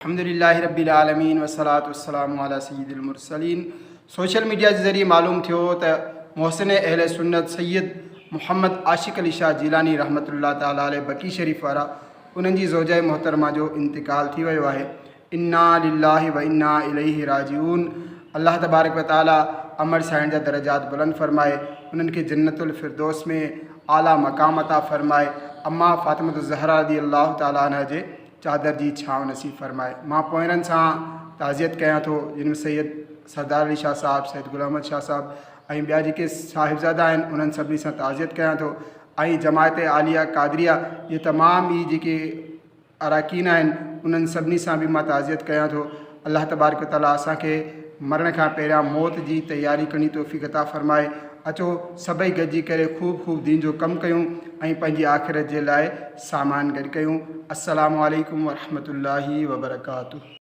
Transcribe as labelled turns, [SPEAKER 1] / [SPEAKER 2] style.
[SPEAKER 1] अल्हम्दुलिल्लाहि रब्बिल आलमीन वस्सलातु वस्सलामु अला सय्यिदिल मुरसलीन। सोशल मीडिया के ज़रिए मालूम थियो त मोहसिन अहले सुन्नत सैयद मोहम्मद आशिक अली शाह जिलानी रहमतुल्लाह ताला अलैह बकी शरीफ वारा उन्हनि जी ज़ौजा मोहतरमा जो इंतकाल थी वियो आहे। इन्ना लिल्लाहि व इन्ना इलैहि राजिऊन। अल्लाह तबारक व तआला अमर साहिन जा दरजात बुलंद फरमाए, उन्हनि खे जन्नतुल फिरदौस में आला मकाम अता फरमाए। अम्मा फ़ातिमा ज़हरा रज़ी अल्लाह ताला अन्हा जे चादर जी छांव नसीब फरमाए। मां पोइरनि सां ताज़ियत कयां थो, जिन में सैयद सरदार अली शाह साहब, सैयद गुलाम अहमद शाह साहब ऐं ॿिया जेके साहिबज़ादा आहिनि उन्हनि सभिनी सां ताज़ियत कयां थो। ऐं जमायत आलिया कादरिया ये तमामु ई जेके अराकीन आहिनि उन्हनि सभिनी सां बि मां ताज़ियत कयां थो। अल्लाह तबारक व तआला असांखे मरण खां पहिरियां मौत जी तैयारी करणी तौफ़ीक़ अता फरमाए। अचो सभई गॾिजी करे ख़ूब ख़ूब दीन जो कमु कयूं ऐं पंहिंजी आख़िरत जे लाइ सामान गॾु कयूं। अस्सलामु अलैकुम वरहमतुल्लाहि वबरकातुहू।